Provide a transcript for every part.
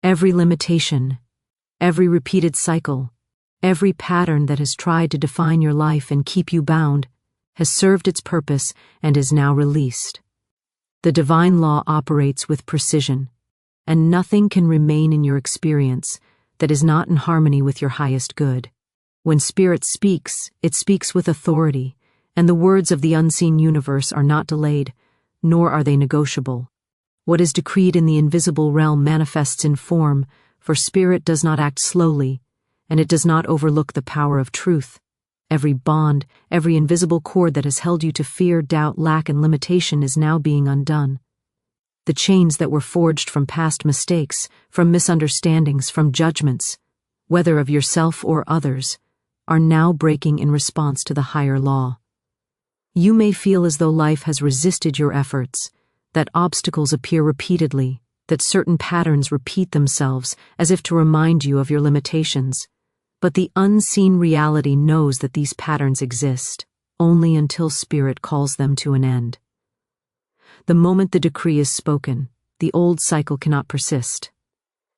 Every limitation, every repeated cycle, every pattern that has tried to define your life and keep you bound has served its purpose and is now released. The divine law operates with precision, and nothing can remain in your experience that is not in harmony with your highest good. When Spirit speaks, it speaks with authority, and the words of the unseen universe are not delayed, nor are they negotiable. What is decreed in the invisible realm manifests in form, for Spirit does not act slowly, and it does not overlook the power of truth. Every bond, every invisible cord that has held you to fear, doubt, lack, and limitation is now being undone. The chains that were forged from past mistakes, from misunderstandings, from judgments, whether of yourself or others, are now breaking in response to the higher law. You may feel as though life has resisted your efforts, that obstacles appear repeatedly, that certain patterns repeat themselves as if to remind you of your limitations. But the unseen reality knows that these patterns exist, only until Spirit calls them to an end. The moment the decree is spoken, the old cycle cannot persist.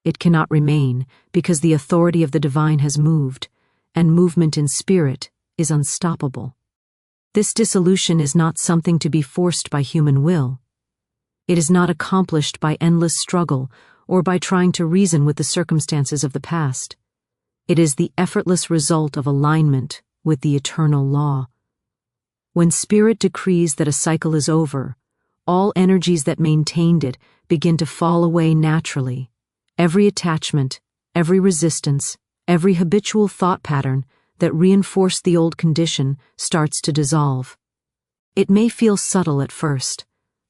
It cannot remain because the authority of the divine has moved, and movement in Spirit is unstoppable. This dissolution is not something to be forced by human will. It is not accomplished by endless struggle or by trying to reason with the circumstances of the past. It is the effortless result of alignment with the eternal law. When Spirit decrees that a cycle is over, all energies that maintained it begin to fall away naturally. Every attachment, every resistance, every habitual thought pattern that reinforced the old condition starts to dissolve. It may feel subtle at first,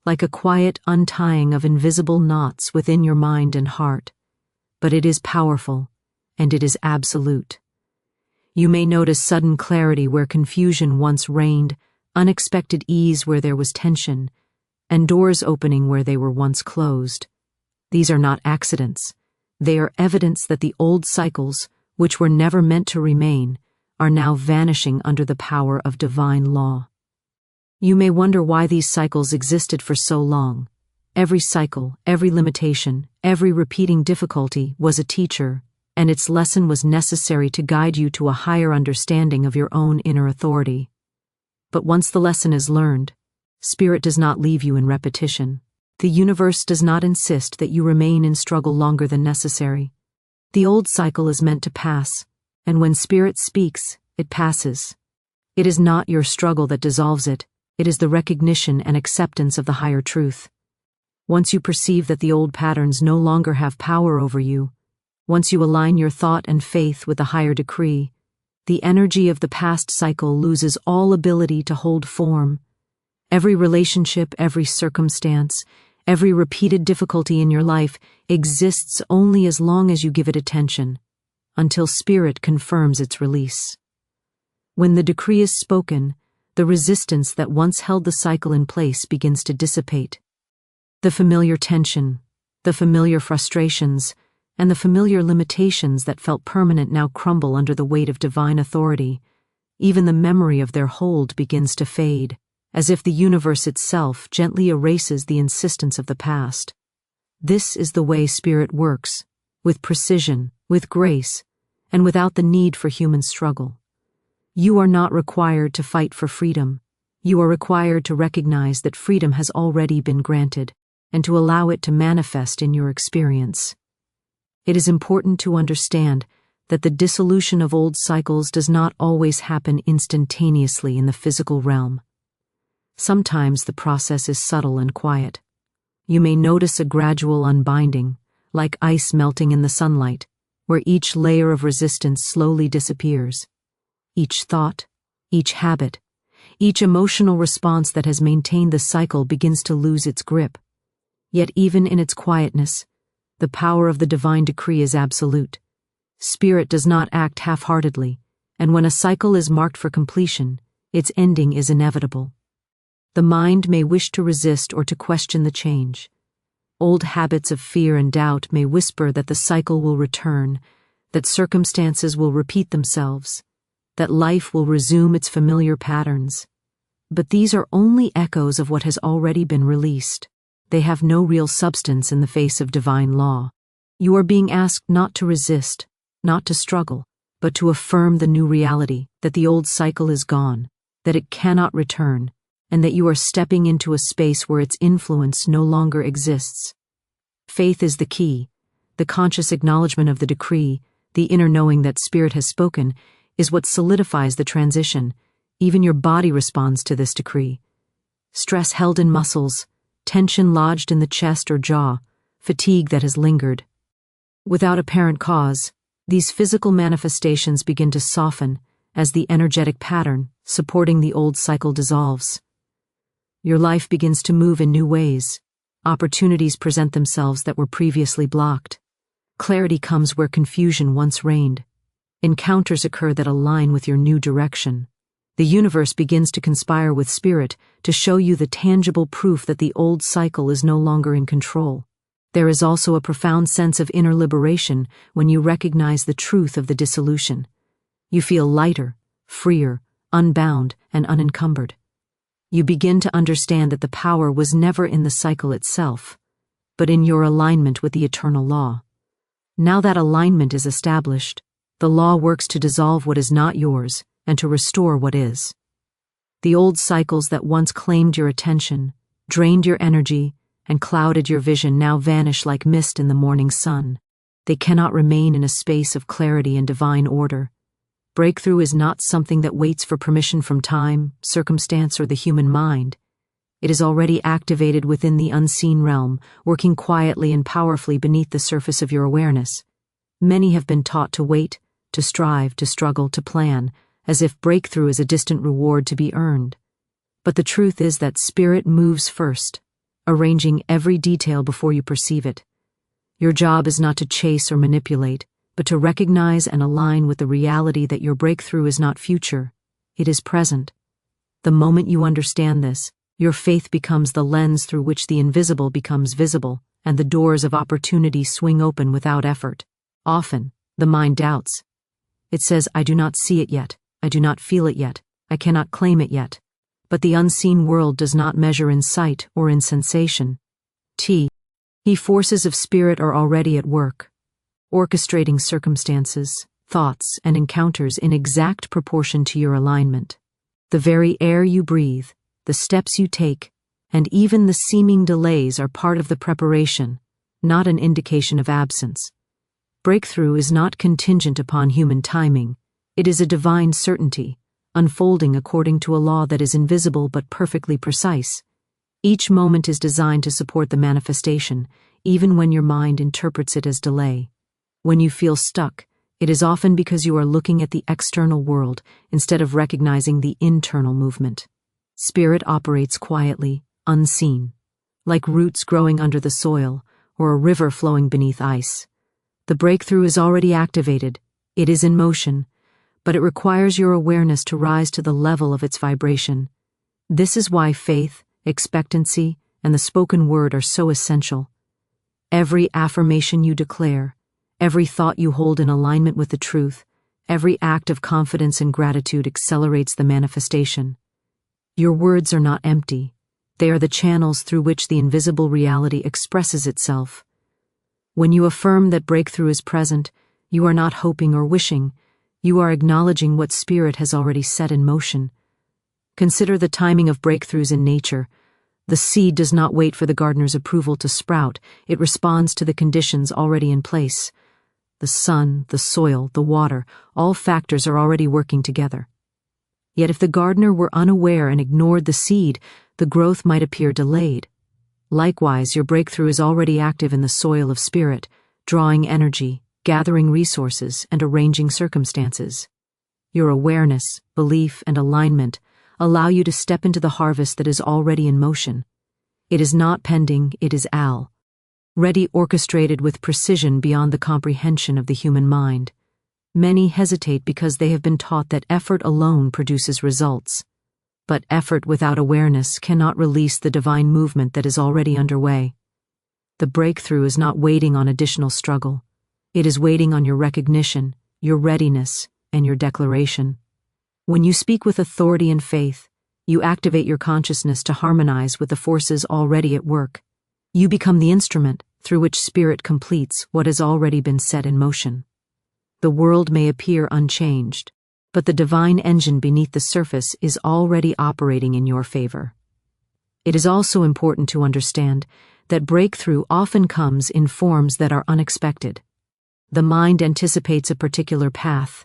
like a quiet untying of invisible knots within your mind and heart, but it is powerful, and it is absolute. You may notice sudden clarity where confusion once reigned, unexpected ease where there was tension, and doors opening where they were once closed. These are not accidents. They are evidence that the old cycles, which were never meant to remain, are now vanishing under the power of divine law. You may wonder why these cycles existed for so long. Every cycle, every limitation, every repeating difficulty was a teacher, and its lesson was necessary to guide you to a higher understanding of your own inner authority. But once the lesson is learned, Spirit does not leave you in repetition. The universe does not insist that you remain in struggle longer than necessary. The old cycle is meant to pass, and when Spirit speaks, it passes. It is not your struggle that dissolves it. It is the recognition and acceptance of the higher truth. Once you perceive that the old patterns no longer have power over you, once you align your thought and faith with the higher decree, the energy of the past cycle loses all ability to hold form. Every relationship, every circumstance, every repeated difficulty in your life exists only as long as you give it attention, until Spirit confirms its release. When the decree is spoken, the resistance that once held the cycle in place begins to dissipate. The familiar tension, the familiar frustrations, and the familiar limitations that felt permanent now crumble under the weight of divine authority. Even the memory of their hold begins to fade, as if the universe itself gently erases the insistence of the past. This is the way Spirit works, with precision, with grace, and without the need for human struggle. You are not required to fight for freedom. You are required to recognize that freedom has already been granted, and to allow it to manifest in your experience. It is important to understand that the dissolution of old cycles does not always happen instantaneously in the physical realm. Sometimes the process is subtle and quiet. You may notice a gradual unbinding, like ice melting in the sunlight, where each layer of resistance slowly disappears. Each thought, each habit, each emotional response that has maintained the cycle begins to lose its grip. Yet even in its quietness, the power of the divine decree is absolute. Spirit does not act half-heartedly, and when a cycle is marked for completion, its ending is inevitable. The mind may wish to resist or to question the change. Old habits of fear and doubt may whisper that the cycle will return, that circumstances will repeat themselves, that life will resume its familiar patterns. But these are only echoes of what has already been released. They have no real substance in the face of divine law. You are being asked not to resist, not to struggle, but to affirm the new reality that the old cycle is gone, that it cannot return, and that you are stepping into a space where its influence no longer exists. Faith is the key. The conscious acknowledgement of the decree, the inner knowing that Spirit has spoken, is what solidifies the transition. Even your body responds to this decree. Stress held in muscles, tension lodged in the chest or jaw, fatigue that has lingered. Without apparent cause, these physical manifestations begin to soften as the energetic pattern supporting the old cycle dissolves. Your life begins to move in new ways. Opportunities present themselves that were previously blocked. Clarity comes where confusion once reigned. Encounters occur that align with your new direction. The universe begins to conspire with Spirit to show you the tangible proof that the old cycle is no longer in control. There is also a profound sense of inner liberation when you recognize the truth of the dissolution. You feel lighter, freer, unbound, and unencumbered. You begin to understand that the power was never in the cycle itself, but in your alignment with the eternal law. Now that alignment is established, the law works to dissolve what is not yours and to restore what is. The old cycles that once claimed your attention, drained your energy, and clouded your vision now vanish like mist in the morning sun. They cannot remain in a space of clarity and divine order. Breakthrough is not something that waits for permission from time, circumstance, or the human mind. It is already activated within the unseen realm, working quietly and powerfully beneath the surface of your awareness. Many have been taught to wait, to strive, to struggle, to plan, as if breakthrough is a distant reward to be earned. But the truth is that Spirit moves first, arranging every detail before you perceive it. Your job is not to chase or manipulate, but to recognize and align with the reality that your breakthrough is not future, it is present. The moment you understand this, your faith becomes the lens through which the invisible becomes visible, and the doors of opportunity swing open without effort. Often, the mind doubts. It says, I do not see it yet, I do not feel it yet, I cannot claim it yet. But the unseen world does not measure in sight or in sensation. The forces of Spirit are already at work, orchestrating circumstances, thoughts, and encounters in exact proportion to your alignment. The very air you breathe, the steps you take, and even the seeming delays are part of the preparation, not an indication of absence. Breakthrough is not contingent upon human timing. It is a divine certainty, unfolding according to a law that is invisible but perfectly precise. Each moment is designed to support the manifestation, even when your mind interprets it as delay. When you feel stuck, it is often because you are looking at the external world instead of recognizing the internal movement. Spirit operates quietly, unseen, like roots growing under the soil or a river flowing beneath ice. The breakthrough is already activated, it is in motion, but it requires your awareness to rise to the level of its vibration. This is why faith, expectancy, and the spoken word are so essential. Every affirmation you declare, every thought you hold in alignment with the truth, every act of confidence and gratitude accelerates the manifestation. Your words are not empty. They are the channels through which the invisible reality expresses itself. When you affirm that breakthrough is present, you are not hoping or wishing. You are acknowledging what Spirit has already set in motion. Consider the timing of breakthroughs in nature. The seed does not wait for the gardener's approval to sprout. It responds to the conditions already in place. The sun, the soil, the water, all factors are already working together. Yet if the gardener were unaware and ignored the seed, the growth might appear delayed. Likewise, your breakthrough is already active in the soil of Spirit, drawing energy, gathering resources, and arranging circumstances. Your awareness, belief, and alignment allow you to step into the harvest that is already in motion. It is not pending, it is ready, orchestrated with precision beyond the comprehension of the human mind. Many hesitate because they have been taught that effort alone produces results. But effort without awareness cannot release the divine movement that is already underway. The breakthrough is not waiting on additional struggle. It is waiting on your recognition, your readiness, and your declaration. When you speak with authority and faith, you activate your consciousness to harmonize with the forces already at work. You become the instrument, through which spirit completes what has already been set in motion. The world may appear unchanged, but the divine engine beneath the surface is already operating in your favor. It is also important to understand that breakthrough often comes in forms that are unexpected. The mind anticipates a particular path,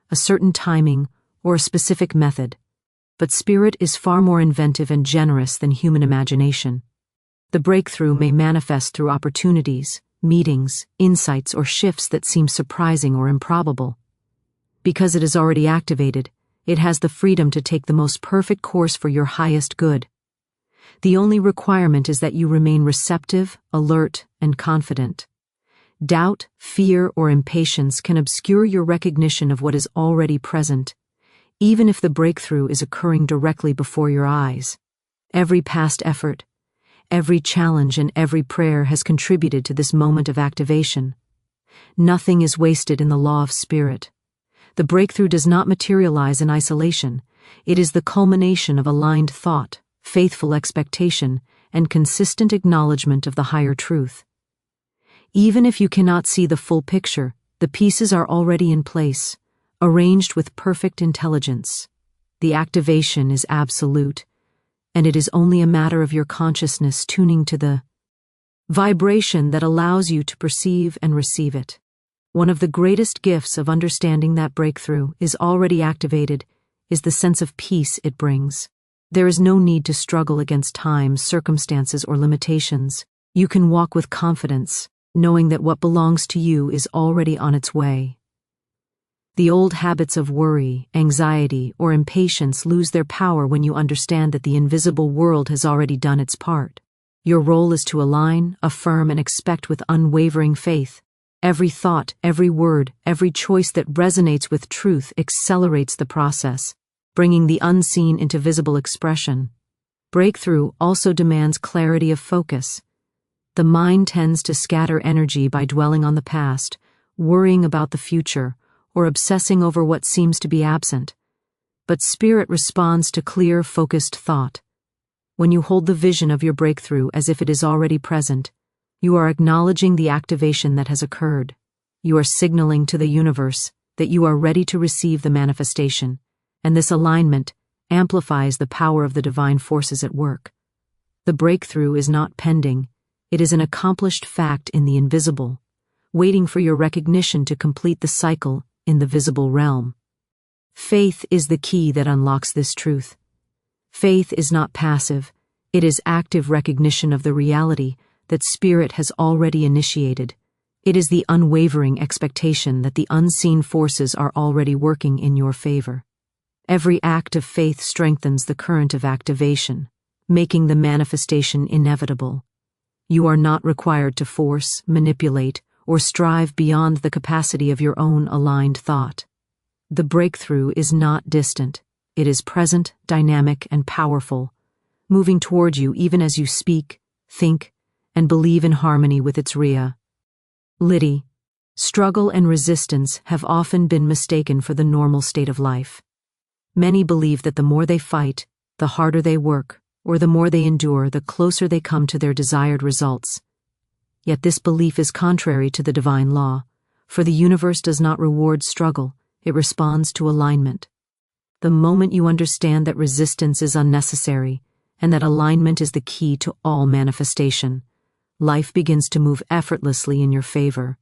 a certain timing, or a specific method, but spirit is far more inventive and generous than human imagination. The breakthrough may manifest through opportunities, meetings, insights, or shifts that seem surprising or improbable. Because it is already activated, it has the freedom to take the most perfect course for your highest good. The only requirement is that you remain receptive, alert, and confident. Doubt, fear, or impatience can obscure your recognition of what is already present, even if the breakthrough is occurring directly before your eyes. Every past effort, every challenge, and every prayer has contributed to this moment of activation. Nothing is wasted in the law of spirit. The breakthrough does not materialize in isolation. It is the culmination of aligned thought, faithful expectation, and consistent acknowledgement of the higher truth. Even if you cannot see the full picture, the pieces are already in place, arranged with perfect intelligence. The activation is absolute, and it is only a matter of your consciousness tuning to the vibration that allows you to perceive and receive it. One of the greatest gifts of understanding that breakthrough is already activated is the sense of peace it brings. There is no need to struggle against time, circumstances, or limitations. You can walk with confidence, knowing that what belongs to you is already on its way. The old habits of worry, anxiety, or impatience lose their power when you understand that the invisible world has already done its part. Your role is to align, affirm, and expect with unwavering faith. Every thought, every word, every choice that resonates with truth accelerates the process, bringing the unseen into visible expression. Breakthrough also demands clarity of focus. The mind tends to scatter energy by dwelling on the past, worrying about the future, or obsessing over what seems to be absent. But spirit responds to clear, focused thought. When you hold the vision of your breakthrough as if it is already present, you are acknowledging the activation that has occurred. You are signaling to the universe that you are ready to receive the manifestation, and this alignment amplifies the power of the divine forces at work. The breakthrough is not pending. It is an accomplished fact in the invisible, waiting for your recognition to complete the cycle in the visible realm. Faith is the key that unlocks this truth. Faith is not passive. It is active recognition of the reality that spirit has already initiated. It is the unwavering expectation that the unseen forces are already working in your favor. Every act of faith strengthens the current of activation, making the manifestation inevitable. You are not required to force, manipulate, or strive beyond the capacity of your own aligned thought. The breakthrough is not distant. It is present, dynamic, and powerful, moving toward you even as you speak, think, and believe in harmony with its reality. Struggle and resistance have often been mistaken for the normal state of life. Many believe that the more they fight, the harder they work, or the more they endure, the closer they come to their desired results. Yet this belief is contrary to the divine law, for the universe does not reward struggle, it responds to alignment. The moment you understand that resistance is unnecessary, and that alignment is the key to all manifestation, life begins to move effortlessly in your favor.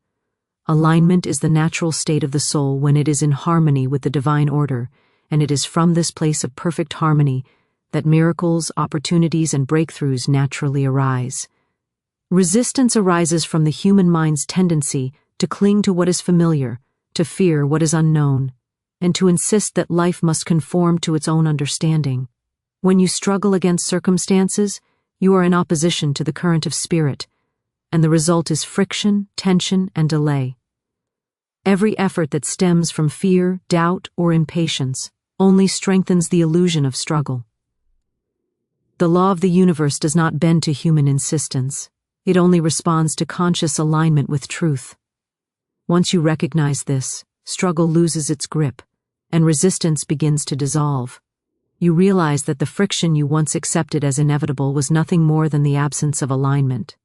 Alignment is the natural state of the soul when it is in harmony with the divine order, and it is from this place of perfect harmony that miracles, opportunities, and breakthroughs naturally arise. Resistance arises from the human mind's tendency to cling to what is familiar, to fear what is unknown, and to insist that life must conform to its own understanding. When you struggle against circumstances, you are in opposition to the current of spirit, and the result is friction, tension, and delay. Every effort that stems from fear, doubt, or impatience only strengthens the illusion of struggle. The law of the universe does not bend to human insistence. It only responds to conscious alignment with truth. Once you recognize this, struggle loses its grip, and resistance begins to dissolve. You realize that the friction you once accepted as inevitable was nothing more than the absence of alignment.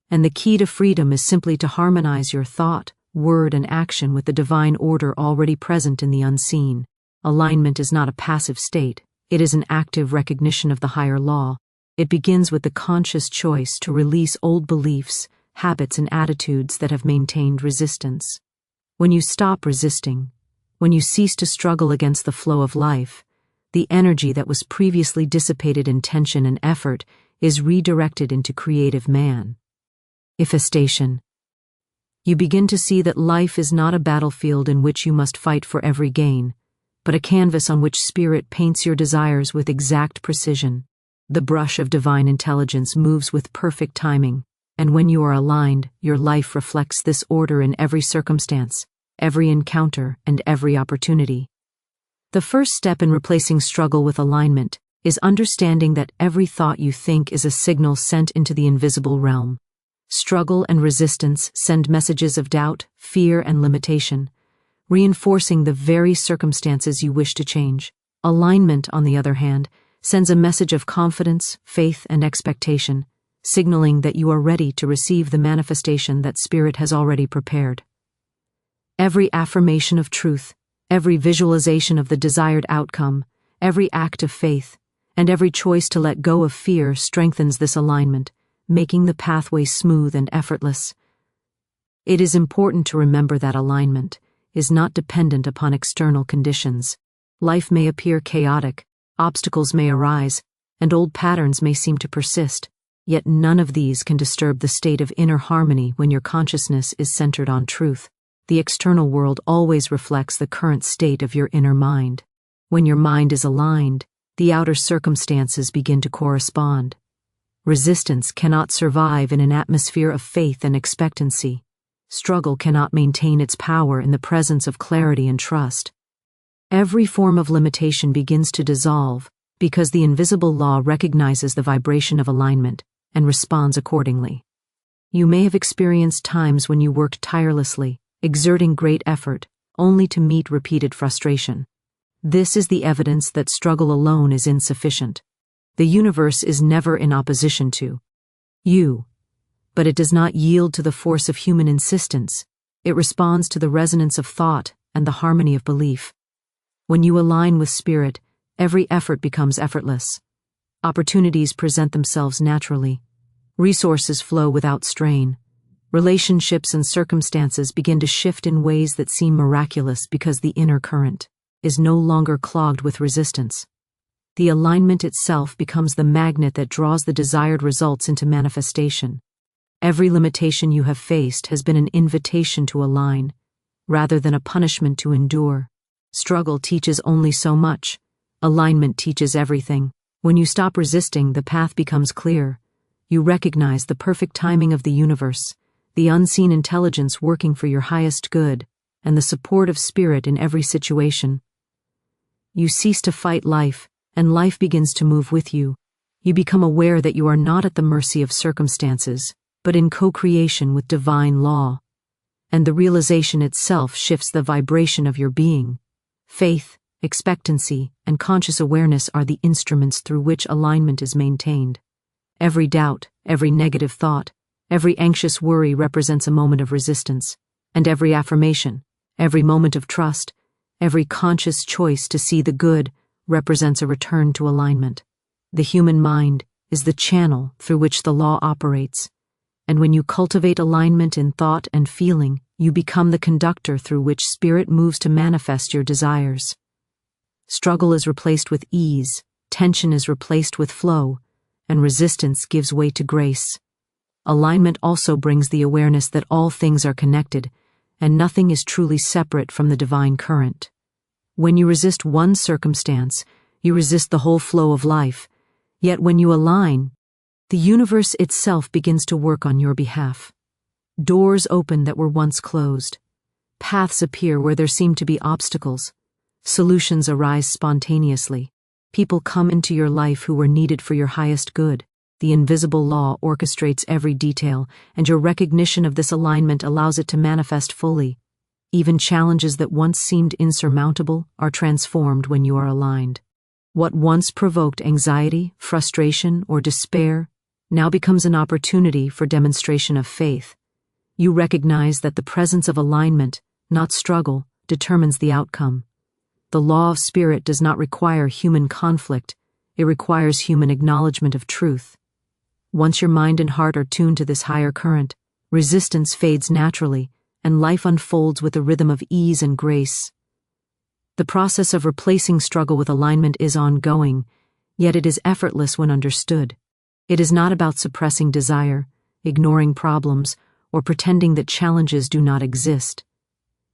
And the key to freedom is simply to harmonize your thought, word, and action with the divine order already present in the unseen. Alignment is not a passive state, it is an active recognition of the higher law. It begins with the conscious choice to release old beliefs, habits, and attitudes that have maintained resistance. When you stop resisting, when you cease to struggle against the flow of life, the energy that was previously dissipated in tension and effort is redirected into creative man. Manifestation. You begin to see that life is not a battlefield in which you must fight for every gain, but a canvas on which spirit paints your desires with exact precision. The brush of divine intelligence moves with perfect timing, and when you are aligned, your life reflects this order in every circumstance, every encounter, and every opportunity. The first step in replacing struggle with alignment is understanding that every thought you think is a signal sent into the invisible realm. Struggle and resistance send messages of doubt, fear, and limitation, reinforcing the very circumstances you wish to change. Alignment, on the other hand, sends a message of confidence, faith, and expectation, signaling that you are ready to receive the manifestation that Spirit has already prepared. Every affirmation of truth, every visualization of the desired outcome, every act of faith, and every choice to let go of fear strengthens this alignment, making the pathway smooth and effortless. It is important to remember that alignment is not dependent upon external conditions. Life may appear chaotic, obstacles may arise, and old patterns may seem to persist, yet none of these can disturb the state of inner harmony when your consciousness is centered on truth. The external world always reflects the current state of your inner mind. When your mind is aligned, the outer circumstances begin to correspond. Resistance cannot survive in an atmosphere of faith and expectancy. Struggle cannot maintain its power in the presence of clarity and trust. Every form of limitation begins to dissolve because the invisible law recognizes the vibration of alignment and responds accordingly. You may have experienced times when you worked tirelessly, exerting great effort, only to meet repeated frustration. This is the evidence that struggle alone is insufficient. The universe is never in opposition to you, but it does not yield to the force of human insistence. It responds to the resonance of thought and the harmony of belief. When you align with spirit, every effort becomes effortless. Opportunities present themselves naturally. Resources flow without strain. Relationships and circumstances begin to shift in ways that seem miraculous because the inner current is no longer clogged with resistance. The alignment itself becomes the magnet that draws the desired results into manifestation. Every limitation you have faced has been an invitation to align, rather than a punishment to endure. Struggle teaches only so much. Alignment teaches everything. When you stop resisting, the path becomes clear. You recognize the perfect timing of the universe, the unseen intelligence working for your highest good, and the support of spirit in every situation. You cease to fight life, and life begins to move with you. You become aware that you are not at the mercy of circumstances, but in co-creation with divine law. And the realization itself shifts the vibration of your being. Faith, expectancy, and conscious awareness are the instruments through which alignment is maintained. Every doubt, every negative thought, every anxious worry represents a moment of resistance, and every affirmation, every moment of trust, every conscious choice to see the good represents a return to alignment. The human mind is the channel through which the law operates, and when you cultivate alignment in thought and feeling, you become the conductor through which spirit moves to manifest your desires. Struggle is replaced with ease, tension is replaced with flow, and resistance gives way to grace. Alignment also brings the awareness that all things are connected, and nothing is truly separate from the divine current. When you resist one circumstance, you resist the whole flow of life, yet when you align, the universe itself begins to work on your behalf. Doors open that were once closed. Paths appear where there seemed to be obstacles. Solutions arise spontaneously. People come into your life who were needed for your highest good. The invisible law orchestrates every detail, and your recognition of this alignment allows it to manifest fully. Even challenges that once seemed insurmountable are transformed when you are aligned. What once provoked anxiety, frustration, or despair now becomes an opportunity for demonstration of faith. You recognize that the presence of alignment, not struggle, determines the outcome. The law of spirit does not require human conflict, it requires human acknowledgement of truth. Once your mind and heart are tuned to this higher current, resistance fades naturally, and life unfolds with a rhythm of ease and grace. The process of replacing struggle with alignment is ongoing, yet it is effortless when understood. It is not about suppressing desire, ignoring problems, or pretending that challenges do not exist.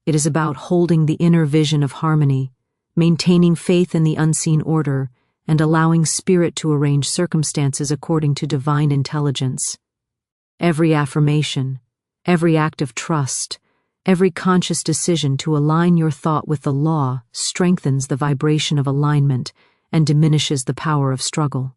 It is about holding the inner vision of harmony, maintaining faith in the unseen order, and allowing spirit to arrange circumstances according to divine intelligence. Every affirmation, every act of trust, every conscious decision to align your thought with the law strengthens the vibration of alignment and diminishes the power of struggle.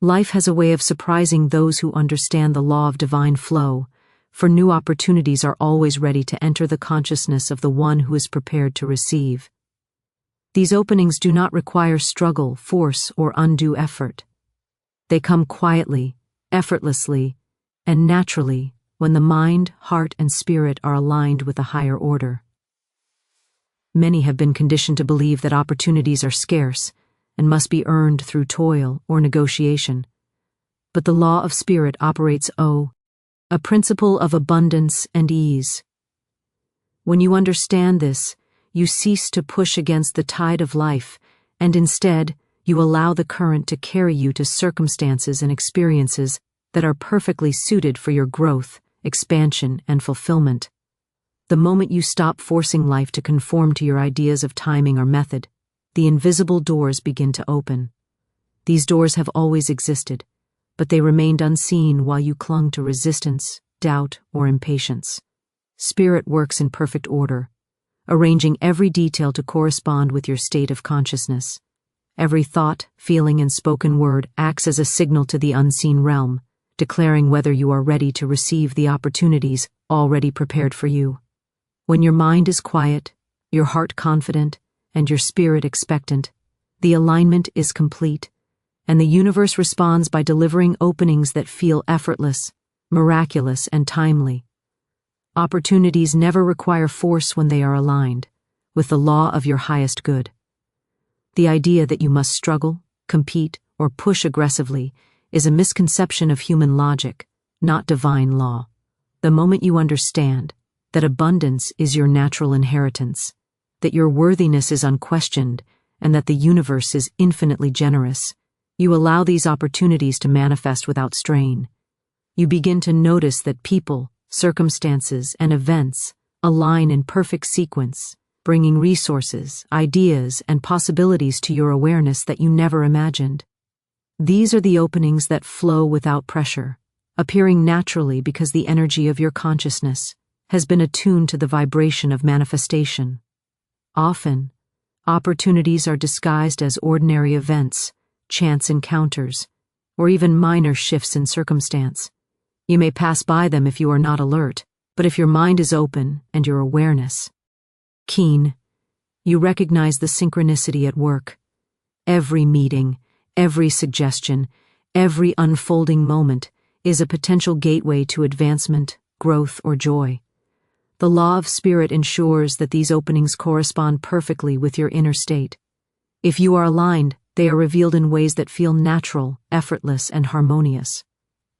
Life has a way of surprising those who understand the law of divine flow, for new opportunities are always ready to enter the consciousness of the one who is prepared to receive. These openings do not require struggle, force, or undue effort. They come quietly, effortlessly, and naturally when the mind, heart, and spirit are aligned with a higher order. Many have been conditioned to believe that opportunities are scarce and must be earned through toil or negotiation. But the law of spirit operates a principle of abundance and ease. When you understand this, you cease to push against the tide of life, and instead, you allow the current to carry you to circumstances and experiences that are perfectly suited for your growth, expansion, and fulfillment. The moment you stop forcing life to conform to your ideas of timing or method, the invisible doors begin to open. These doors have always existed, but they remained unseen while you clung to resistance, doubt, or impatience. Spirit works in perfect order, arranging every detail to correspond with your state of consciousness. Every thought, feeling, and spoken word acts as a signal to the unseen realm, declaring whether you are ready to receive the opportunities already prepared for you. When your mind is quiet, your heart confident, and your spirit expectant, the alignment is complete, and the universe responds by delivering openings that feel effortless, miraculous, and timely. Opportunities never require force when they are aligned with the law of your highest good. The idea that you must struggle, compete, or push aggressively is a misconception of human logic, not divine law. The moment you understand that abundance is your natural inheritance, that your worthiness is unquestioned, and that the universe is infinitely generous, you allow these opportunities to manifest without strain. You begin to notice that people, circumstances, and events align in perfect sequence, bringing resources, ideas, and possibilities to your awareness that you never imagined. These are the openings that flow without pressure, appearing naturally because the energy of your consciousness has been attuned to the vibration of manifestation. Often, opportunities are disguised as ordinary events, chance encounters, or even minor shifts in circumstance. You may pass by them if you are not alert, but if your mind is open and your awareness keen, you recognize the synchronicity at work. Every meeting, every suggestion, every unfolding moment is a potential gateway to advancement, growth, or joy. The law of spirit ensures that these openings correspond perfectly with your inner state. If you are aligned, they are revealed in ways that feel natural, effortless, and harmonious.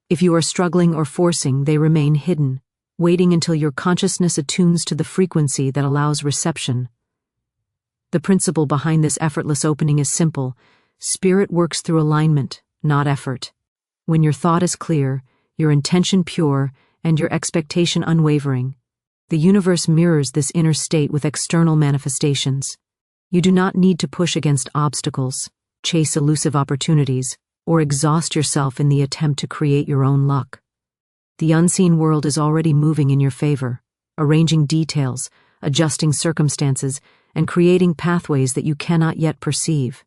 If you are struggling or forcing, they remain hidden, waiting until your consciousness attunes to the frequency that allows reception. The principle behind this effortless opening is simple. Spirit works through alignment, not effort. When your thought is clear, your intention pure, and your expectation unwavering, the universe mirrors this inner state with external manifestations. You do not need to push against obstacles, chase elusive opportunities, or exhaust yourself in the attempt to create your own luck. The unseen world is already moving in your favor, arranging details, adjusting circumstances, and creating pathways that you cannot yet perceive.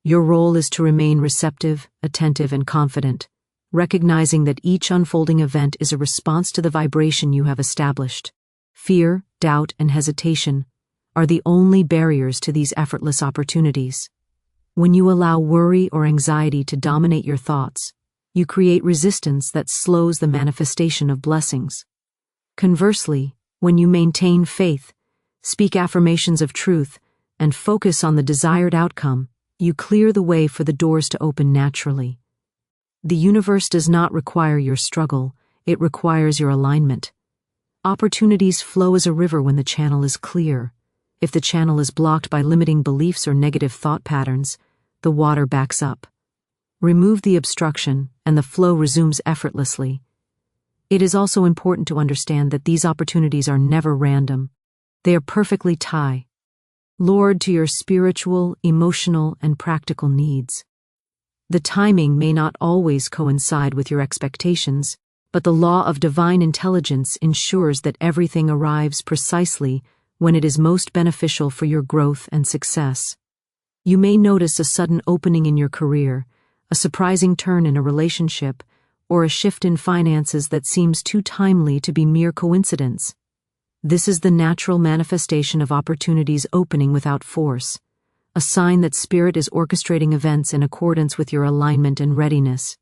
Your role is to remain receptive, attentive, and confident, recognizing that each unfolding event is a response to the vibration you have established. Fear, doubt, and hesitation are the only barriers to these effortless opportunities. When you allow worry or anxiety to dominate your thoughts, You create resistance that slows the manifestation of blessings. Conversely, when you maintain faith, speak affirmations of truth, and focus on the desired outcome, you clear the way for the doors to open naturally. The universe does not require your struggle, it requires your alignment. Opportunities flow as a river when the channel is clear. If the channel is blocked by limiting beliefs or negative thought patterns, the water backs up. Remove the obstruction, and the flow resumes effortlessly. It is also important to understand that these opportunities are never random. They are perfectly tied to your spiritual, emotional, and practical needs. The timing may not always coincide with your expectations, but the law of divine intelligence ensures that everything arrives precisely when it is most beneficial for your growth and success. You may notice a sudden opening in your career, a surprising turn in a relationship, or a shift in finances that seems too timely to be mere coincidence. This is the natural manifestation of opportunities opening without force, a sign that Spirit is orchestrating events in accordance with your alignment and readiness.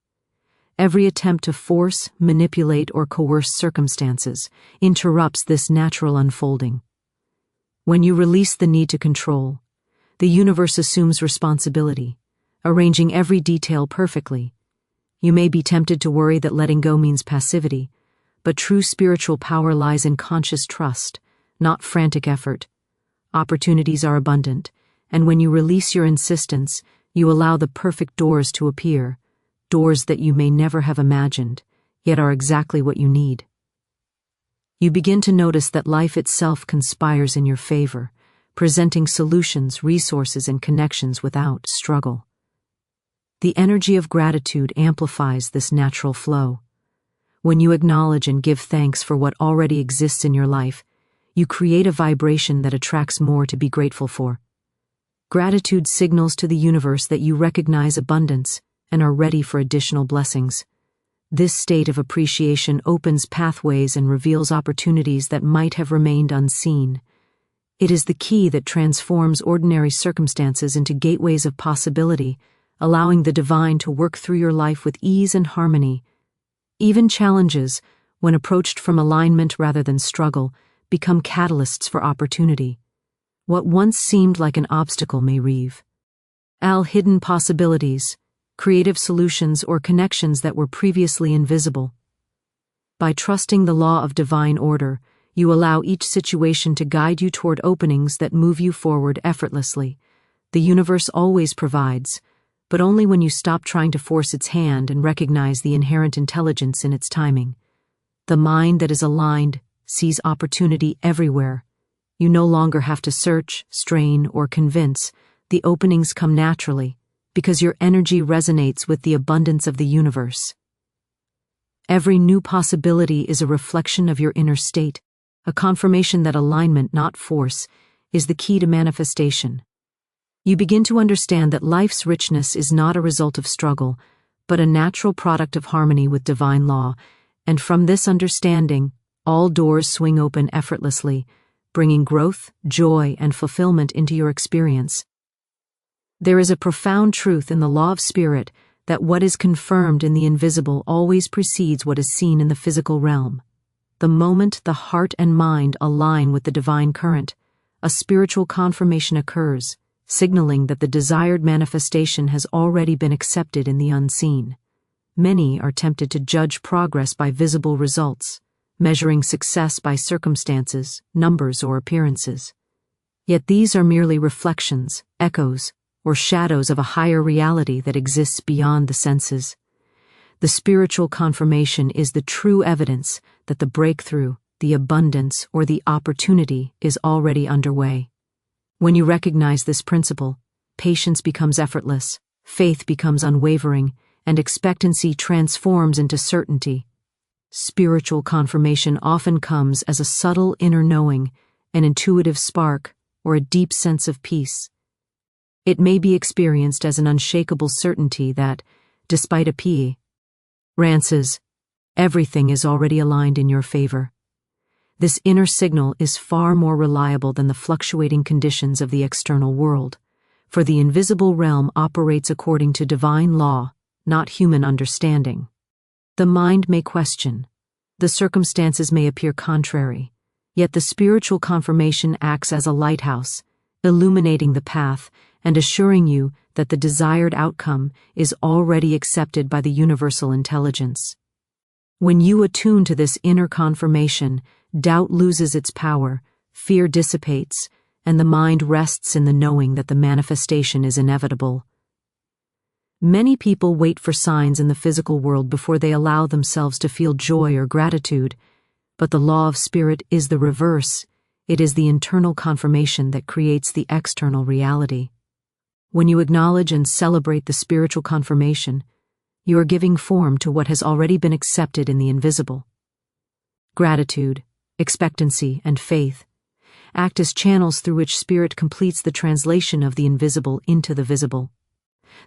Every attempt to force, manipulate, or coerce circumstances interrupts this natural unfolding. When you release the need to control, the universe assumes responsibility, arranging every detail perfectly. You may be tempted to worry that letting go means passivity, but true spiritual power lies in conscious trust, not frantic effort. Opportunities are abundant, and when you release your insistence, you allow the perfect doors to appear, doors that you may never have imagined, yet are exactly what you need. You begin to notice that life itself conspires in your favor, presenting solutions, resources, and connections without struggle. The energy of gratitude amplifies this natural flow. When you acknowledge and give thanks for what already exists in your life, you create a vibration that attracts more to be grateful for. Gratitude signals to the universe that you recognize abundance and are ready for additional blessings. This state of appreciation opens pathways and reveals opportunities that might have remained unseen. It is the key that transforms ordinary circumstances into gateways of possibility, allowing the divine to work through your life with ease and harmony. Even challenges, when approached from alignment rather than struggle, become catalysts for opportunity. What once seemed like an obstacle may reveal hidden possibilities, creative solutions, or connections that were previously invisible. By trusting the law of divine order, you allow each situation to guide you toward openings that move you forward effortlessly. The universe always provides, but only when you stop trying to force its hand and recognize the inherent intelligence in its timing. The mind that is aligned sees opportunity everywhere. You no longer have to search, strain, or convince. The openings come naturally, because your energy resonates with the abundance of the universe. Every new possibility is a reflection of your inner state, a confirmation that alignment, not force, is the key to manifestation. You begin to understand that life's richness is not a result of struggle, but a natural product of harmony with divine law, and from this understanding, all doors swing open effortlessly, bringing growth, joy, and fulfillment into your experience. There is a profound truth in the law of spirit that what is confirmed in the invisible always precedes what is seen in the physical realm. The moment the heart and mind align with the divine current, a spiritual confirmation occurs, signaling that the desired manifestation has already been accepted in the unseen. Many are tempted to judge progress by visible results, measuring success by circumstances, numbers, or appearances. Yet these are merely reflections, echoes, or shadows of a higher reality that exists beyond the senses. The spiritual confirmation is the true evidence that the breakthrough, the abundance, or the opportunity is already underway. When you recognize this principle, patience becomes effortless, faith becomes unwavering, and expectancy transforms into certainty. Spiritual confirmation often comes as a subtle inner knowing, an intuitive spark, or a deep sense of peace. It may be experienced as an unshakable certainty that, despite appearances, everything is already aligned in your favor. This inner signal is far more reliable than the fluctuating conditions of the external world, for the invisible realm operates according to divine law, not human understanding. The mind may question. The circumstances may appear contrary. Yet the spiritual confirmation acts as a lighthouse, illuminating the path and assuring you that the desired outcome is already accepted by the universal intelligence. When you attune to this inner confirmation, doubt loses its power, fear dissipates, and the mind rests in the knowing that the manifestation is inevitable. Many people wait for signs in the physical world before they allow themselves to feel joy or gratitude, but the law of spirit is the reverse. It is the internal confirmation that creates the external reality. When you acknowledge and celebrate the spiritual confirmation, you are giving form to what has already been accepted in the invisible. Gratitude, expectancy, and faith act as channels through which spirit completes the translation of the invisible into the visible.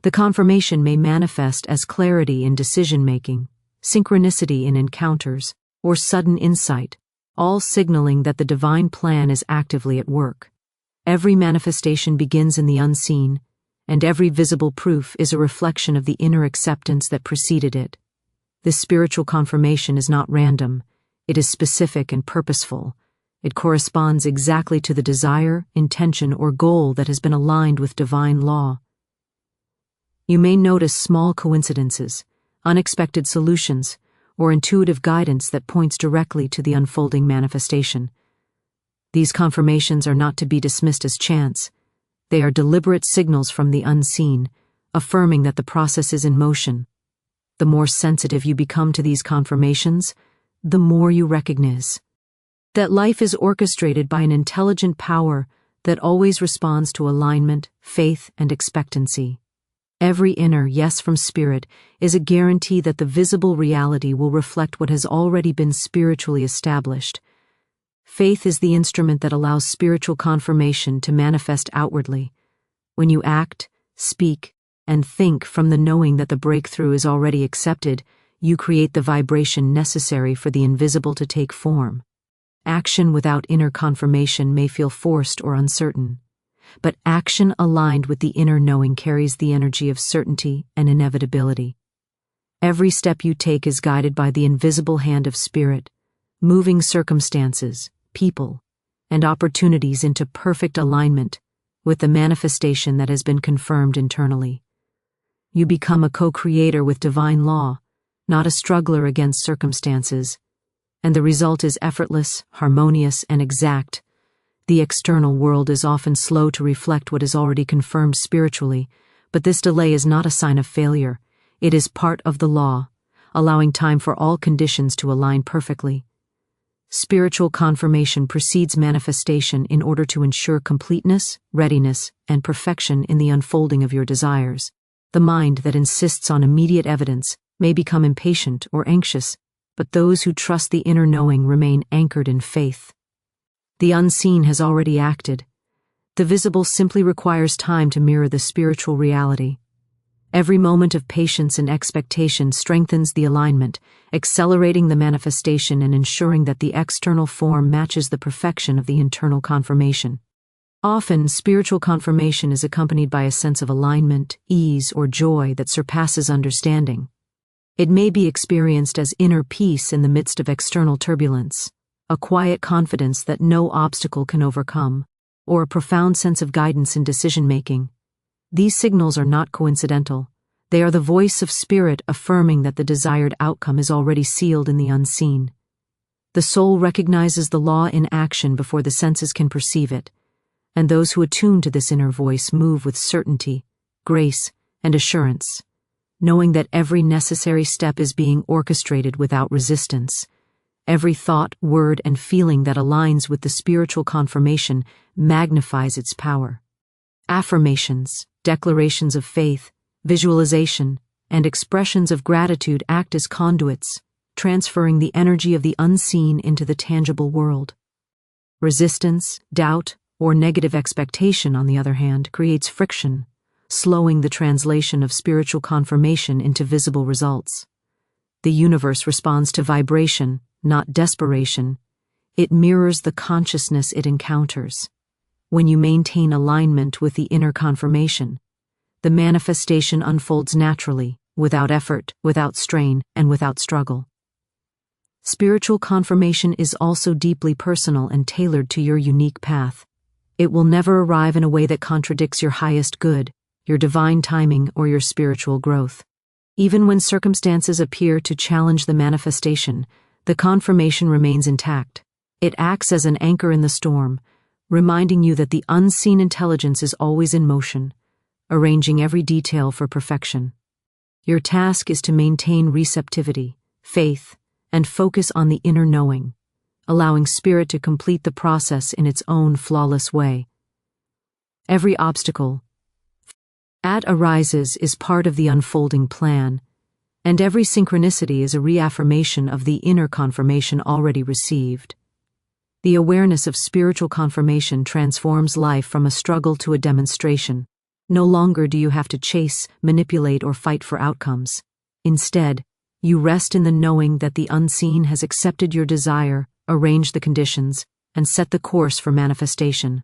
The confirmation may manifest as clarity in decision-making, synchronicity in encounters, or sudden insight, all signaling that the divine plan is actively at work. Every manifestation begins in the unseen, and every visible proof is a reflection of the inner acceptance that preceded it. This spiritual confirmation is not random. It is specific and purposeful. It corresponds exactly to the desire, intention, or goal that has been aligned with divine law. You may notice small coincidences, unexpected solutions, or intuitive guidance that points directly to the unfolding manifestation. These confirmations are not to be dismissed as chance. They are deliberate signals from the unseen, affirming that the process is in motion. The more sensitive you become to these confirmations, the more you recognize that life is orchestrated by an intelligent power that always responds to alignment, faith, and expectancy. Every inner yes from spirit is a guarantee that the visible reality will reflect what has already been spiritually established. Faith is the instrument that allows spiritual confirmation to manifest outwardly. When you act, speak, and think from the knowing that the breakthrough is already accepted, you create the vibration necessary for the invisible to take form. Action without inner confirmation may feel forced or uncertain, but action aligned with the inner knowing carries the energy of certainty and inevitability. Every step you take is guided by the invisible hand of spirit, moving circumstances, people, and opportunities into perfect alignment with the manifestation that has been confirmed internally. You become a co-creator with divine law, not a struggler against circumstances, and the result is effortless, harmonious, and exact. The external world is often slow to reflect what is already confirmed spiritually, but this delay is not a sign of failure. It is part of the law, allowing time for all conditions to align perfectly. Spiritual confirmation precedes manifestation in order to ensure completeness, readiness, and perfection in the unfolding of your desires. The mind that insists on immediate evidence may become impatient or anxious, but those who trust the inner knowing remain anchored in faith. The unseen has already acted. The visible simply requires time to mirror the spiritual reality. Every moment of patience and expectation strengthens the alignment, accelerating the manifestation and ensuring that the external form matches the perfection of the internal confirmation. Often, spiritual confirmation is accompanied by a sense of alignment, ease, or joy that surpasses understanding. It may be experienced as inner peace in the midst of external turbulence, a quiet confidence that no obstacle can overcome, or a profound sense of guidance in decision-making. These signals are not coincidental. They are the voice of spirit affirming that the desired outcome is already sealed in the unseen. The soul recognizes the law in action before the senses can perceive it, and those who attune to this inner voice move with certainty, grace, and assurance, knowing that every necessary step is being orchestrated without resistance. Every thought, word, and feeling that aligns with the spiritual confirmation magnifies its power. Affirmations, declarations of faith, visualization, and expressions of gratitude act as conduits, transferring the energy of the unseen into the tangible world. Resistance, doubt, or negative expectation, on the other hand, creates friction, slowing the translation of spiritual confirmation into visible results. The universe responds to vibration, not desperation. It mirrors the consciousness it encounters. When you maintain alignment with the inner confirmation, the manifestation unfolds naturally, without effort, without strain, and without struggle. Spiritual confirmation is also deeply personal and tailored to your unique path. It will never arrive in a way that contradicts your highest good, your divine timing, or your spiritual growth. Even when circumstances appear to challenge the manifestation, the confirmation remains intact. It acts as an anchor in the storm, reminding you that the unseen intelligence is always in motion, arranging every detail for perfection. Your task is to maintain receptivity, faith, and focus on the inner knowing, allowing Spirit to complete the process in its own flawless way. Every obstacle that arises is part of the unfolding plan, and every synchronicity is a reaffirmation of the inner confirmation already received. The awareness of spiritual confirmation transforms life from a struggle to a demonstration. No longer do you have to chase, manipulate, or fight for outcomes. Instead, you rest in the knowing that the unseen has accepted your desire, arranged the conditions, and set the course for manifestation.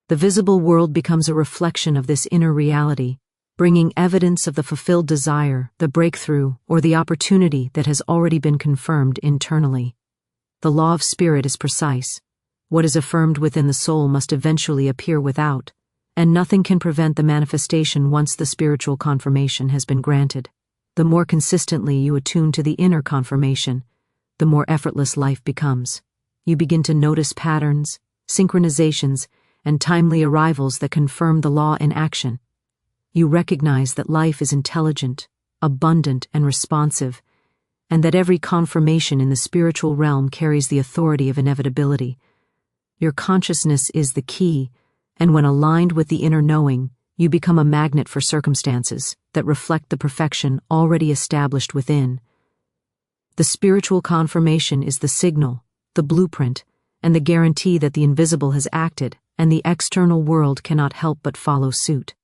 The visible world becomes a reflection of this inner reality, bringing evidence of the fulfilled desire, the breakthrough, or the opportunity that has already been confirmed internally. The law of spirit is precise. What is affirmed within the soul must eventually appear without, and nothing can prevent the manifestation once the spiritual confirmation has been granted. The more consistently you attune to the inner confirmation, the more effortless life becomes. You begin to notice patterns, synchronizations, and timely arrivals that confirm the law in action. You recognize that life is intelligent, abundant, and responsive, and that every confirmation in the spiritual realm carries the authority of inevitability. Your consciousness is the key, and when aligned with the inner knowing, you become a magnet for circumstances that reflect the perfection already established within. The spiritual confirmation is the signal, the blueprint, and the guarantee that the invisible has acted, and the external world cannot help but follow suit.